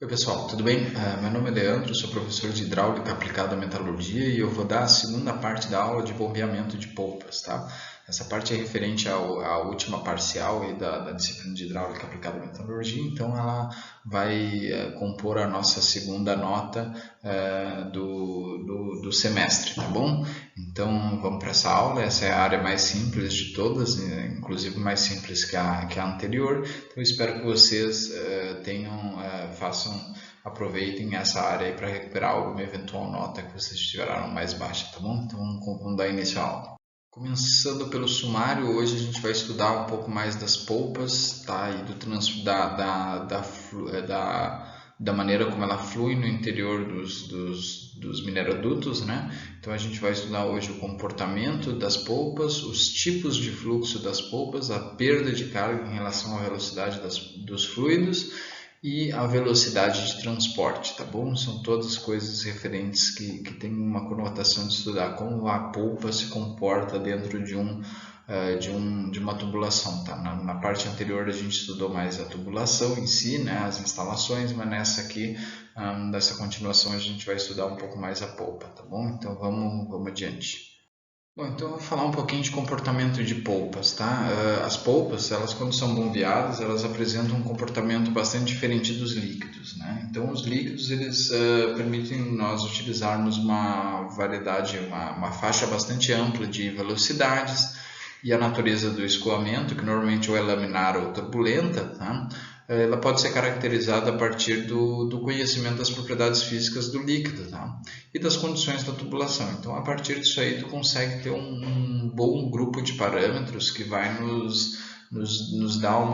Oi pessoal, tudo bem? Meu nome é Leandro, sou professor de hidráulica aplicada à metalurgia e eu vou dar a segunda parte da aula de bombeamento de polpas, tá? Essa parte é referente à última parcial aí da disciplina de hidráulica aplicada à metalurgia, então ela vai compor a nossa segunda nota do semestre, tá bom? Então vamos para essa aula, essa é a área mais simples de todas, inclusive mais simples que a anterior, então eu espero que vocês aproveitem essa área aí para recuperar alguma eventual nota que vocês tiveram mais baixa, tá bom? Então vamos dar início à aula. Começando pelo sumário, hoje a gente vai estudar um pouco mais das polpas, tá? E da maneira como ela flui no interior dos minerodutos, né? Então a gente vai estudar hoje o comportamento das polpas, os tipos de fluxo das polpas, a perda de carga em relação à velocidade dos fluidos e a velocidade de transporte, tá bom? São todas coisas referentes que têm uma conotação de estudar como a polpa se comporta dentro de uma tubulação, tá? Na parte anterior a gente estudou mais a tubulação em si, né, as instalações, mas nessa aqui, nessa continuação a gente vai estudar um pouco mais a polpa, tá bom? Então vamos adiante. Bom, então eu vou falar um pouquinho de comportamento de polpas, tá? As polpas, elas quando são bombeadas, elas apresentam um comportamento bastante diferente dos líquidos, né? Então os líquidos, eles permitem nós utilizarmos uma variedade, uma faixa bastante ampla de velocidades e a natureza do escoamento, que normalmente ou é laminar ou turbulenta, tá? Ela pode ser caracterizada a partir do conhecimento das propriedades físicas do líquido, tá? E das condições da tubulação. Então, a partir disso aí, tu consegue ter um bom grupo de parâmetros que vai nos dar um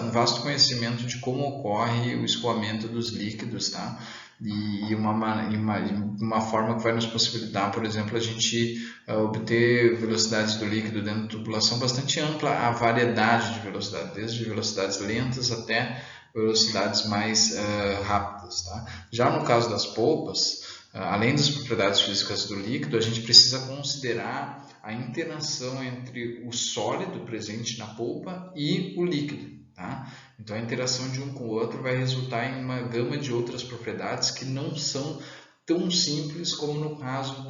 vasto conhecimento de como ocorre o escoamento dos líquidos, tá? E uma forma que vai nos possibilitar, por exemplo, a gente obter velocidades do líquido dentro da tubulação bastante ampla, a variedade de velocidades, desde velocidades lentas até velocidades mais rápidas. Tá? Já no caso das polpas, além das propriedades físicas do líquido, a gente precisa considerar a interação entre o sólido presente na polpa e o líquido. Tá? Então a interação de um com o outro vai resultar em uma gama de outras propriedades que não são tão simples como no caso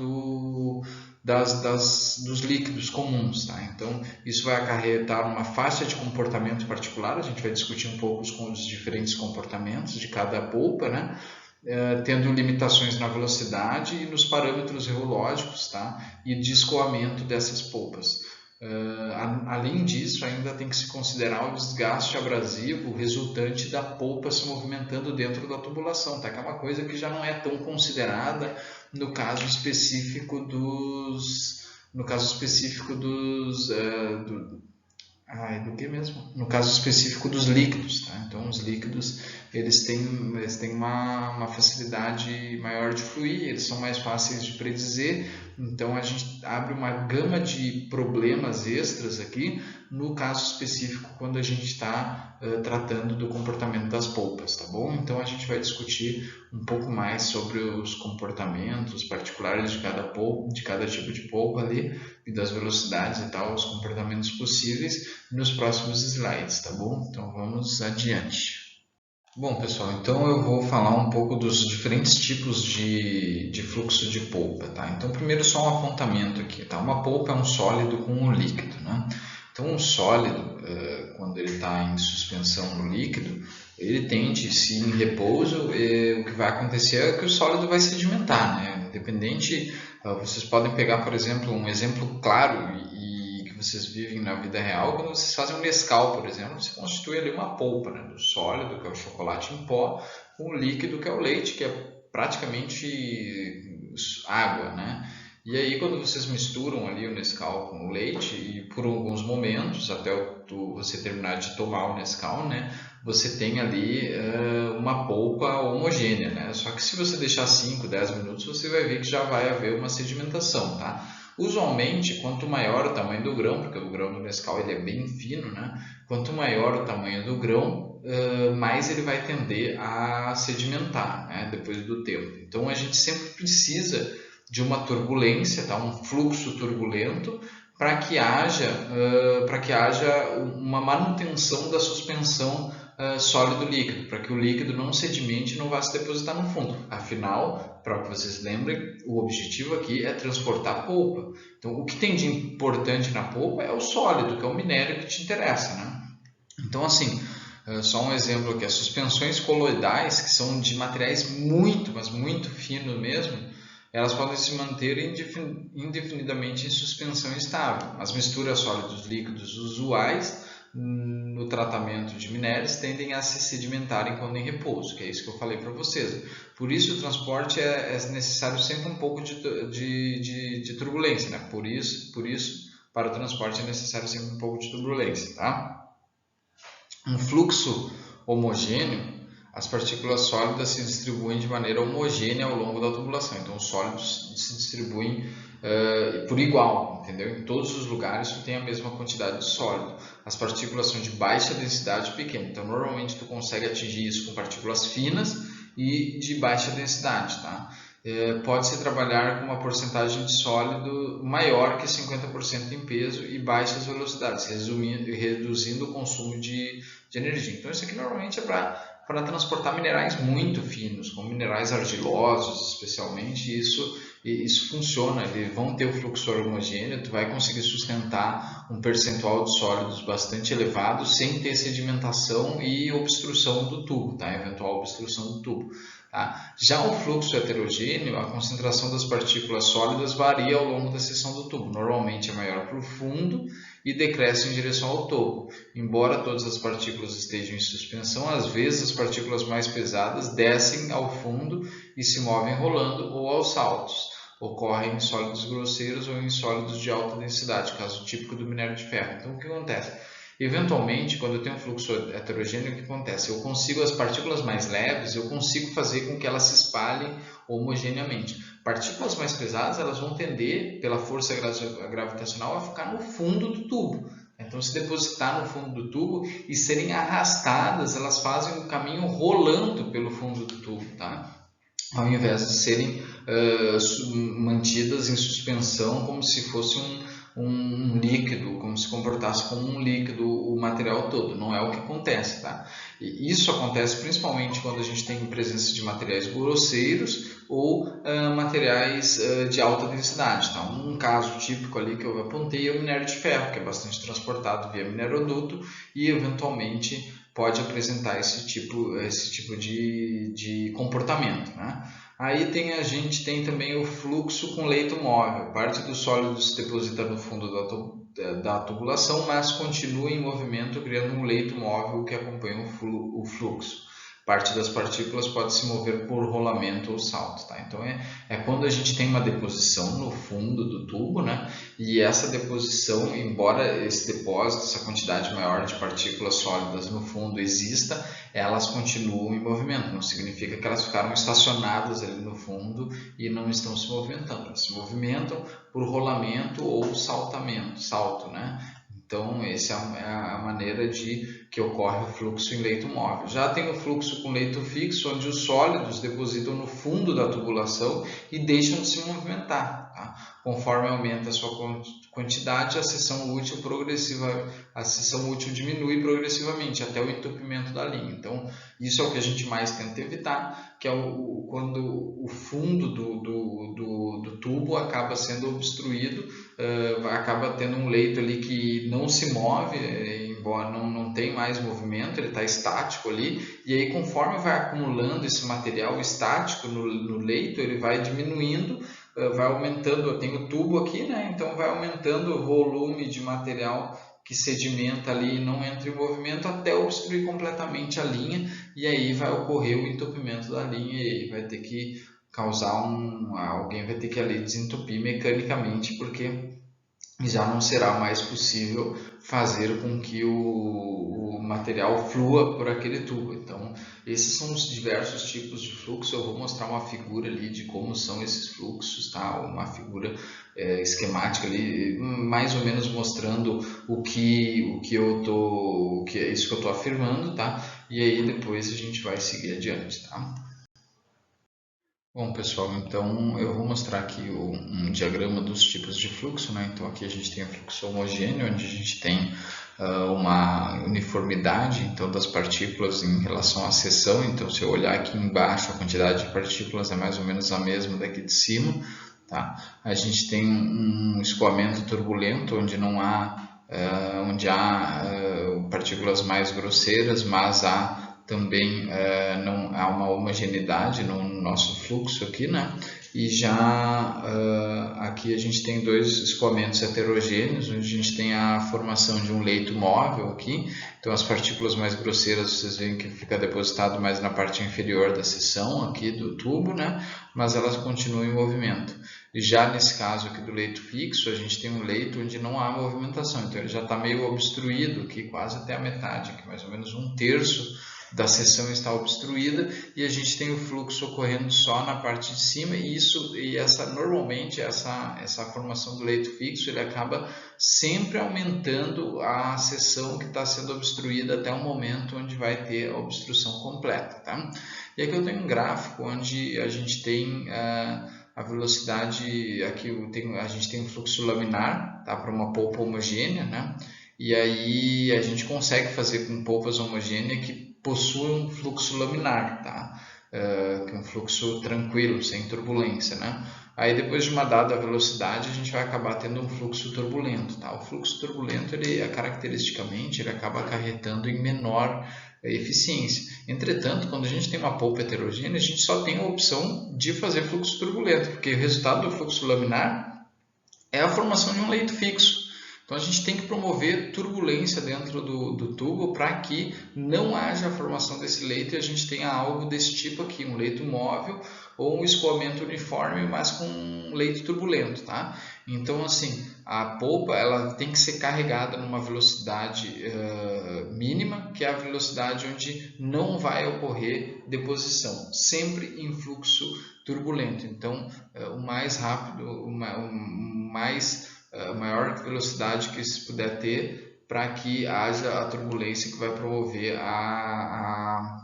dos líquidos comuns. Tá? Então isso vai acarretar uma faixa de comportamento particular, a gente vai discutir um pouco os diferentes comportamentos de cada polpa, né? Tendo limitações na velocidade e nos parâmetros reológicos, tá? E de escoamento dessas polpas. Além disso, ainda tem que se considerar o desgaste abrasivo resultante da polpa se movimentando dentro da tubulação, tá? Que é uma coisa que já não é tão considerada no caso específico do que mesmo? No caso específico dos líquidos, tá? Então os líquidos eles têm uma facilidade maior de fluir, eles são mais fáceis de predizer, então a gente abre uma gama de problemas extras aqui no caso específico quando a gente está tratando do comportamento das polpas, tá bom? Então a gente vai discutir um pouco mais sobre os comportamentos particulares de cada tipo de polpa ali e das velocidades e tal, os comportamentos possíveis nos próximos slides, tá bom? Então vamos adiante. Bom, pessoal, então eu vou falar um pouco dos diferentes tipos de fluxo de polpa, tá? Então, primeiro só um apontamento aqui, tá? Uma polpa é um sólido com um líquido, né? Então, um sólido, quando ele está em suspensão no líquido, ele tende, se em repouso, o que vai acontecer é que o sólido vai sedimentar, né? Independente, vocês podem pegar, por exemplo, um exemplo claro e que vocês vivem na vida real, quando vocês fazem um Nescau, por exemplo, você constitui ali uma polpa, né? Do sólido, que é o chocolate em pó, com o líquido, que é o leite, que é praticamente água, né? E aí, quando vocês misturam ali o Nescau com o leite, e por alguns momentos, até você terminar de tomar o Nescau, né, você tem ali uma polpa homogênea, né? Só que se você deixar 5, 10 minutos, você vai ver que já vai haver uma sedimentação, tá? Usualmente, quanto maior o tamanho do grão, porque o grão do Nescau ele é bem fino, né? Quanto maior o tamanho do grão, mais ele vai tender a sedimentar, né? Depois do tempo. Então, a gente sempre precisa de uma turbulência, tá? Um fluxo turbulento, para que haja uma manutenção da suspensão sólido líquido, para que o líquido não sedimente e não vá se depositar no fundo. Afinal, para que vocês lembrem, o objetivo aqui é transportar a polpa. Então, o que tem de importante na polpa é o sólido, que é o minério que te interessa, né? Então, assim, só um exemplo aqui, as suspensões coloidais, que são de materiais muito, mas muito finos mesmo, elas podem se manter indefinidamente em suspensão estável. As misturas sólidos líquidos usuais no tratamento de minérios tendem a se sedimentarem quando em repouso, que é isso que eu falei para vocês. Por isso o transporte é necessário sempre um pouco de turbulência, né? Por isso, para o transporte é necessário sempre um pouco de turbulência, tá? Um fluxo homogêneo, as partículas sólidas se distribuem de maneira homogênea ao longo da tubulação. Então, os sólidos se distribuem por igual, entendeu? Em todos os lugares tu tem a mesma quantidade de sólido. As partículas são de baixa densidade e pequena. Então, normalmente tu consegue atingir isso com partículas finas e de baixa densidade, tá? Pode-se trabalhar com uma porcentagem de sólido maior que 50% em peso e baixas velocidades, reduzindo o consumo de energia. Então, isso aqui normalmente é para transportar minerais muito finos, como minerais argilosos, especialmente. Isso funciona, eles vão ter o fluxo homogêneo, tu vai conseguir sustentar um percentual de sólidos bastante elevado sem ter sedimentação e obstrução do tubo, tá? Eventual obstrução do tubo. Tá? Já o fluxo heterogêneo, a concentração das partículas sólidas varia ao longo da seção do tubo. Normalmente é maior para o fundo e decresce em direção ao topo. Embora todas as partículas estejam em suspensão, às vezes as partículas mais pesadas descem ao fundo e se movem rolando ou aos saltos. Ocorrem em sólidos grosseiros ou em sólidos de alta densidade, caso típico do minério de ferro. Então, o que acontece? Eventualmente, quando eu tenho um fluxo heterogêneo, o que acontece? Eu consigo as partículas mais leves, eu consigo fazer com que elas se espalhem homogeneamente. Partículas mais pesadas, elas vão tender, pela força gravitacional, a ficar no fundo do tubo. Então, se depositar no fundo do tubo e serem arrastadas, elas fazem um caminho rolando pelo fundo do tubo, tá? Ao invés de serem mantidas em suspensão como se fosse um líquido, como se comportasse como um líquido o material todo. Não é o que acontece, tá? E isso acontece principalmente quando a gente tem presença de materiais grosseiros ou materiais de alta densidade, tá? Um caso típico ali que eu apontei é o minério de ferro, que é bastante transportado via mineroduto e eventualmente pode apresentar esse tipo de comportamento, né? Aí a gente tem também o fluxo com leito móvel. Parte do sólido se deposita no fundo da tubulação, mas continua em movimento, criando um leito móvel que acompanha o fluxo. Parte das partículas pode se mover por rolamento ou salto, tá? Então é quando a gente tem uma deposição no fundo do tubo, né? E essa deposição, embora esse depósito, essa quantidade maior de partículas sólidas no fundo exista, elas continuam em movimento. Não significa que elas ficaram estacionadas ali no fundo e não estão se movimentando. Elas se movimentam por rolamento ou salto, né? Então, essa é a maneira que ocorre o fluxo em leito móvel. Já tem o fluxo com leito fixo, onde os sólidos depositam no fundo da tubulação e deixam de se movimentar. Tá? Conforme aumenta a sua quantidade, a seção útil diminui progressivamente até o entupimento da linha. Então, isso é o que a gente mais tenta evitar, que é quando o fundo do tubo acaba sendo obstruído, acaba tendo um leito ali que não se move, embora não tem mais movimento, ele está estático ali, e aí conforme vai acumulando esse material estático no leito, ele vai diminuindo, vai aumentando. Eu tenho o tubo aqui, né? Então vai aumentando o volume de material que sedimenta ali e não entra em movimento até obstruir completamente a linha, e aí vai ocorrer o entupimento da linha e aí vai ter que causar alguém vai ter que ali desentupir mecanicamente, porque já não será mais possível fazer com que o material flua por aquele tubo. Então, esses são os diversos tipos de fluxo. Eu vou mostrar uma figura ali de como são esses fluxos, tá? Uma figura esquemática ali, mais ou menos mostrando isso que eu tô afirmando, tá? E aí depois a gente vai seguir adiante, tá? Bom, pessoal, então eu vou mostrar aqui um diagrama dos tipos de fluxo, né? Então aqui a gente tem o fluxo homogêneo, onde a gente tem uma uniformidade então das partículas em relação à seção. Então, se eu olhar aqui embaixo, a quantidade de partículas é mais ou menos a mesma daqui de cima, tá? A gente tem um escoamento turbulento, onde não há, onde há partículas mais grosseiras, mas há também não há uma homogeneidade no nosso fluxo aqui, né? E já aqui a gente tem dois escoamentos heterogêneos, onde a gente tem a formação de um leito móvel aqui. Então as partículas mais grosseiras vocês veem que fica depositado mais na parte inferior da seção aqui do tubo, né? Mas elas continuam em movimento. E já nesse caso aqui do leito fixo, a gente tem um leito onde não há movimentação, então ele já está meio obstruído aqui, quase até a metade, aqui mais ou menos 1/3 da seção está obstruída, e a gente tem o fluxo ocorrendo só na parte de cima, e normalmente essa formação do leito fixo ele acaba sempre aumentando a seção que está sendo obstruída até o momento onde vai ter a obstrução completa, tá? E aqui eu tenho um gráfico onde a gente tem a velocidade, aqui a gente tem um fluxo laminar, tá, para uma polpa homogênea, né? E aí a gente consegue fazer com polpas homogêneas que possuem um fluxo laminar, tá? Que é um fluxo tranquilo, sem turbulência, né? Aí depois de uma dada velocidade a gente vai acabar tendo um fluxo turbulento, tá? O fluxo turbulento, caracteristicamente, ele acaba acarretando em menor eficiência. Entretanto, quando a gente tem uma polpa heterogênea, a gente só tem a opção de fazer fluxo turbulento, porque o resultado do fluxo laminar é a formação de um leito fixo. Então a gente tem que promover turbulência dentro do tubo para que não haja a formação desse leito e a gente tenha algo desse tipo aqui, um leito móvel ou um escoamento uniforme, mas com um leito turbulento, tá? Então assim, a polpa ela tem que ser carregada numa velocidade mínima, que é a velocidade onde não vai ocorrer deposição, sempre em fluxo turbulento. Então o mais rápido, a maior velocidade que se puder ter para que haja a turbulência que vai promover a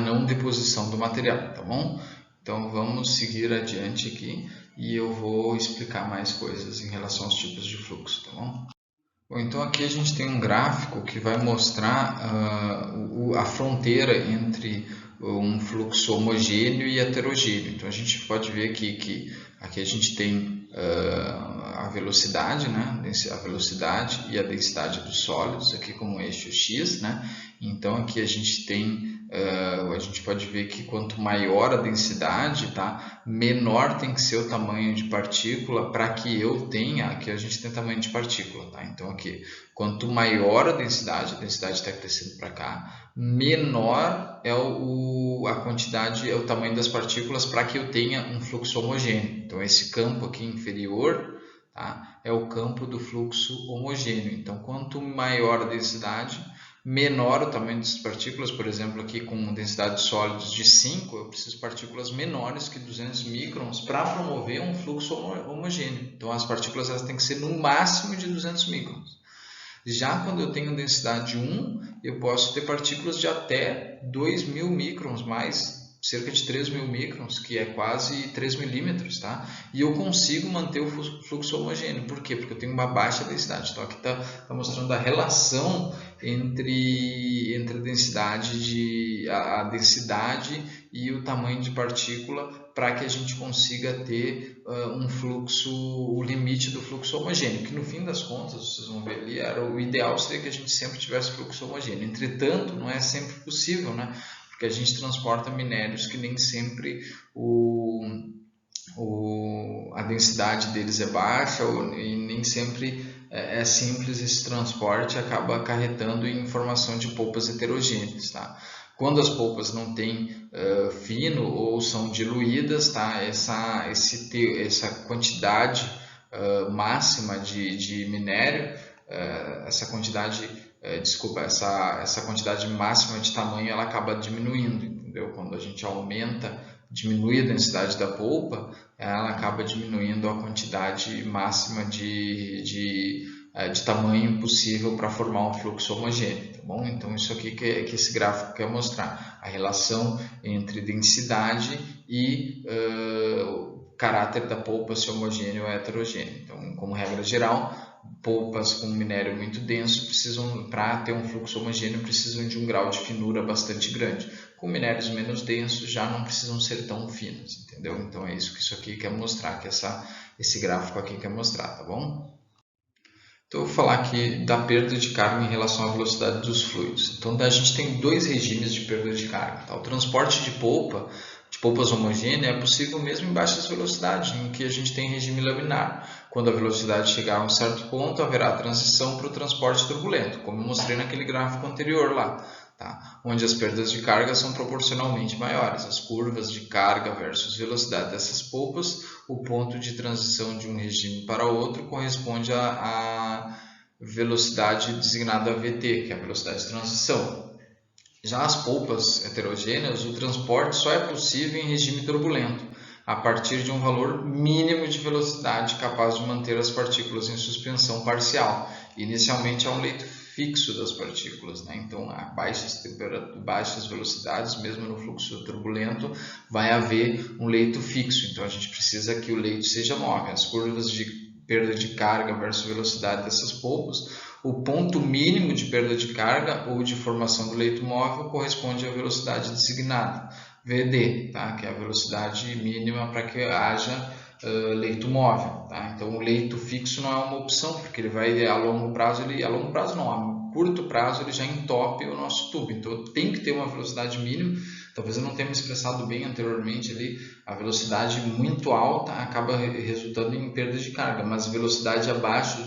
não deposição do material, tá bom? Então vamos seguir adiante aqui e eu vou explicar mais coisas em relação aos tipos de fluxo, tá bom? Bom, então aqui a gente tem um gráfico que vai mostrar a fronteira entre um fluxo homogêneo e heterogêneo. Então a gente pode ver aqui que aqui a gente tem a velocidade, né? A velocidade e a densidade dos sólidos aqui como eixo X, né? Então aqui a gente tem a gente pode ver que quanto maior a densidade, tá? Menor tem que ser o tamanho de partícula para que eu tenha, aqui a gente tem tamanho de partícula, tá? Então aqui, quanto maior a densidade está crescendo para cá, menor é a quantidade, é o tamanho das partículas para que eu tenha um fluxo homogêneo. Então esse campo aqui inferior, tá? É o campo do fluxo homogêneo. Então quanto maior a densidade, menor o tamanho dessas partículas. Por exemplo, aqui com densidade de sólidos de 5, eu preciso de partículas menores que 200 microns para promover um fluxo homogêneo. Então as partículas elas têm que ser no máximo de 200 microns. Já quando eu tenho densidade 1, eu posso ter partículas de até 2.000 microns, mais cerca de 3.000 microns, que é quase 3 milímetros, tá? E eu consigo manter o fluxo homogêneo. Por quê? Porque eu tenho uma baixa densidade. Então aqui está mostrando a relação entre a densidade e o tamanho de partícula para que a gente consiga ter o limite do fluxo homogêneo, que no fim das contas, vocês vão ver ali, o ideal seria que a gente sempre tivesse fluxo homogêneo. Entretanto, não é sempre possível, né? Porque a gente transporta minérios que nem sempre a densidade deles é baixa e nem sempre é simples esse transporte, acaba acarretando em formação de polpas heterogêneas, tá? Quando as polpas não têm fino ou são diluídas, tá? Essa quantidade máxima de minério, essa quantidade máxima de tamanho ela acaba diminuindo, entendeu? Quando a gente diminui a densidade da polpa, ela acaba diminuindo a quantidade máxima de tamanho possível para formar um fluxo homogêneo. bom? Então isso aqui que esse gráfico quer mostrar, a relação entre densidade e caráter da polpa, se homogêneo ou heterogêneo. Então, como regra geral, polpas com minério muito denso precisam, para ter um fluxo homogêneo, precisam de um grau de finura bastante grande. Com minérios menos densos já não precisam ser tão finos, entendeu? Então é isso que isso aqui quer mostrar, que esse gráfico aqui quer mostrar, tá bom? Então eu vou falar aqui da perda de carga em relação à velocidade dos fluidos. Então a gente tem dois regimes de perda de carga. Tá? O transporte de polpas homogêneas, é possível mesmo em baixas velocidades, em que a gente tem regime laminar. Quando a velocidade chegar a um certo ponto, haverá transição para o transporte turbulento, como eu mostrei naquele gráfico anterior lá, tá? Onde as perdas de carga são proporcionalmente maiores. As curvas de carga versus velocidade dessas polpas, o ponto de transição de um regime para outro corresponde à velocidade designada VT, que é a velocidade de transição. Já as polpas heterogêneas, o transporte só é possível em regime turbulento, a partir de um valor mínimo de velocidade capaz de manter as partículas em suspensão parcial. Inicialmente há um leito fixo das partículas, né? Então a baixas velocidades, mesmo no fluxo turbulento, vai haver um leito fixo. Então a gente precisa que o leito seja móvel. As curvas de perda de carga versus velocidade dessas polpas, o ponto mínimo de perda de carga ou de formação do leito móvel corresponde à velocidade designada, VD, tá? Que é a velocidade mínima para que haja leito móvel. Tá? Então o leito fixo não é uma opção, porque ele vai a longo prazo, a curto prazo ele já entope o nosso tubo. Então tem que ter uma velocidade mínima. Talvez eu não tenha me expressado bem anteriormente ali, a velocidade muito alta acaba resultando em perda de carga, mas velocidade abaixo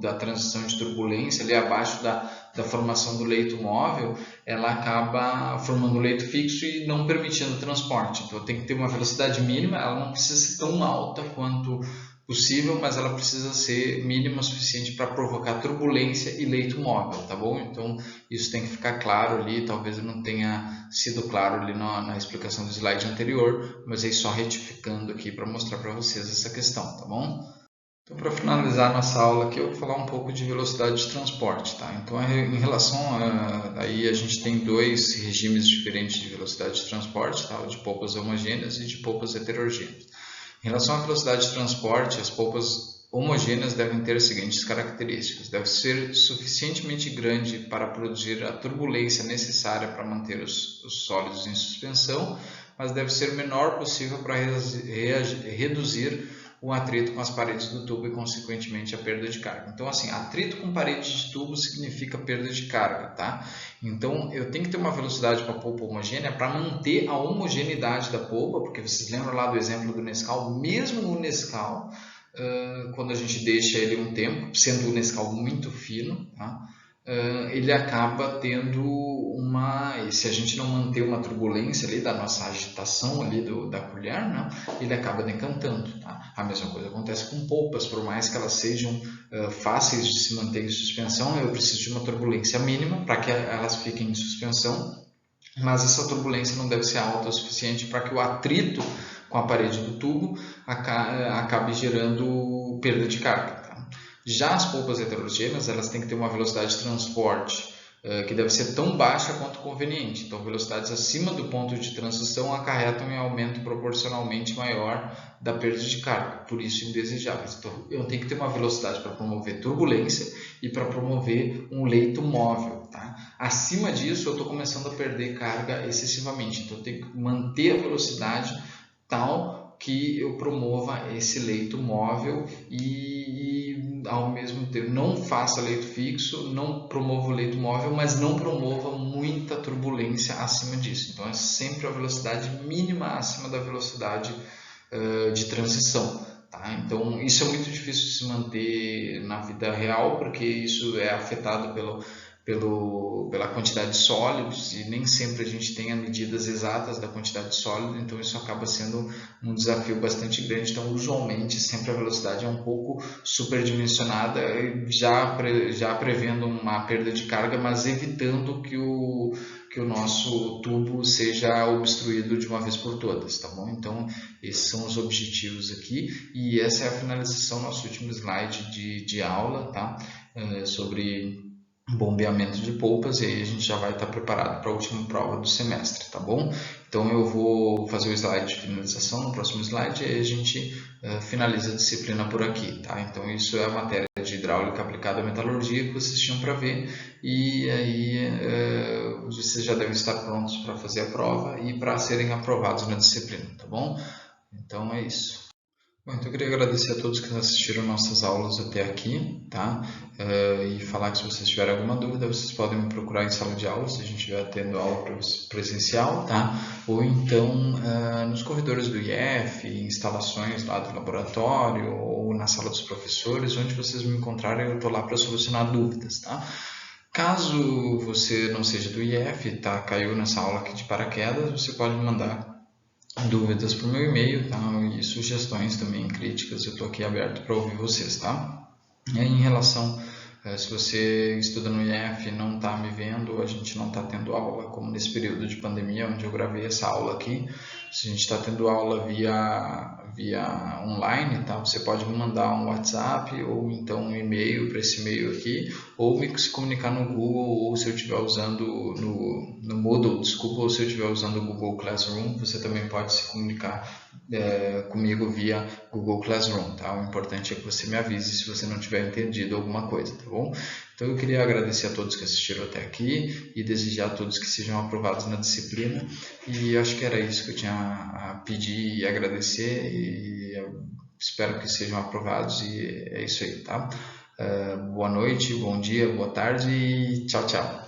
da transição de turbulência, ali abaixo da formação do leito móvel, ela acaba formando um leito fixo e não permitindo o transporte. Então tem que ter uma velocidade mínima, ela não precisa ser tão alta quanto possível, mas ela precisa ser mínima o suficiente para provocar turbulência e leito móvel, tá bom? Então isso tem que ficar claro ali, talvez eu não tenha sido claro ali na explicação do slide anterior, mas aí só retificando aqui para mostrar para vocês essa questão, tá bom? Então, para finalizar nossa aula aqui, eu vou falar um pouco de velocidade de transporte, tá? Então, em relação aí a gente tem dois regimes diferentes de velocidade de transporte, tá? O de polpas homogêneas e de polpas heterogêneas. Em relação à velocidade de transporte, as polpas homogêneas devem ter as seguintes características. Deve ser suficientemente grande para produzir a turbulência necessária para manter os sólidos em suspensão, mas deve ser o menor possível para reduzir o atrito com as paredes do tubo e, consequentemente, a perda de carga. Então, assim, atrito com parede de tubo significa perda de carga, tá? Então, eu tenho que ter uma velocidade para a polpa homogênea para manter a homogeneidade da polpa, porque vocês lembram lá do exemplo do Nescau? Mesmo no Nescau, quando a gente deixa ele um tempo, sendo o Nescau muito fino, tá? Ele acaba tendo se a gente não manter uma turbulência ali da nossa agitação ali da colher, né, ele acaba decantando, tá? A mesma coisa acontece com polpas, por mais que elas sejam fáceis de se manter em suspensão, eu preciso de uma turbulência mínima para que elas fiquem em suspensão, mas essa turbulência não deve ser alta o suficiente para que o atrito com a parede do tubo acabe gerando perda de carga. Já as polpas heterogêneas, elas têm que ter uma velocidade de transporte que deve ser tão baixa quanto conveniente. Então, velocidades acima do ponto de transição acarretam em aumento proporcionalmente maior da perda de carga, por isso indesejáveis. Então, eu tenho que ter uma velocidade para promover turbulência e para promover um leito móvel. Tá? Acima disso, eu estou começando a perder carga excessivamente. Então, eu tenho que manter a velocidade tal que eu promova esse leito móvel e ao mesmo tempo não faça leito fixo, não promova o leito móvel, mas não promova muita turbulência acima disso. Então é sempre a velocidade mínima acima da velocidade de transição. Tá? Então isso é muito difícil de se manter na vida real, porque isso é afetado pela quantidade de sólidos e nem sempre a gente tem as medidas exatas da quantidade de sólido, então isso acaba sendo um desafio bastante grande. Então, usualmente, sempre a velocidade é um pouco superdimensionada, já prevendo uma perda de carga, mas evitando que o nosso tubo seja obstruído de uma vez por todas, tá bom? Então, esses são os objetivos aqui e essa é a finalização do nosso último slide de aula, tá? Sobre bombeamento de polpas, e aí a gente já vai estar preparado para a última prova do semestre, tá bom? Então eu vou fazer o slide de finalização no próximo slide, e aí a gente finaliza a disciplina por aqui, tá? Então isso é a matéria de hidráulica aplicada à metalurgia que vocês tinham para ver, e aí vocês já devem estar prontos para fazer a prova e para serem aprovados na disciplina, tá bom? Então é isso. Bom, então eu queria agradecer a todos que assistiram nossas aulas até aqui, tá? E falar que se vocês tiverem alguma dúvida, vocês podem me procurar em sala de aula, se a gente estiver tendo aula presencial, tá? Ou então nos corredores do IF, instalações lá do laboratório, ou na sala dos professores, onde vocês me encontrarem, eu estou lá para solucionar dúvidas, tá? Caso você não seja do IF, tá? Caiu nessa aula aqui de paraquedas, você pode me mandar dúvidas para o meu e-mail, tá? E sugestões também, críticas, eu estou aqui aberto para ouvir vocês, tá? E aí, em relação, se você estuda no IF e não está me vendo, a gente não está tendo aula, como nesse período de pandemia, onde eu gravei essa aula aqui, se a gente está tendo aula via online, tá? Você pode me mandar um WhatsApp ou então um e-mail para esse e-mail aqui, ou se comunicar no Google, ou se eu estiver usando no Moodle, desculpa, ou se eu estiver usando o Google Classroom, você também pode se comunicar comigo via Google Classroom, tá? O importante é que você me avise se você não tiver entendido alguma coisa, tá bom? Então eu queria agradecer a todos que assistiram até aqui e desejar a todos que sejam aprovados na disciplina, e acho que era isso que eu tinha a pedir e agradecer, e espero que sejam aprovados, e é isso aí, tá? Boa noite, bom dia, boa tarde e tchau, tchau.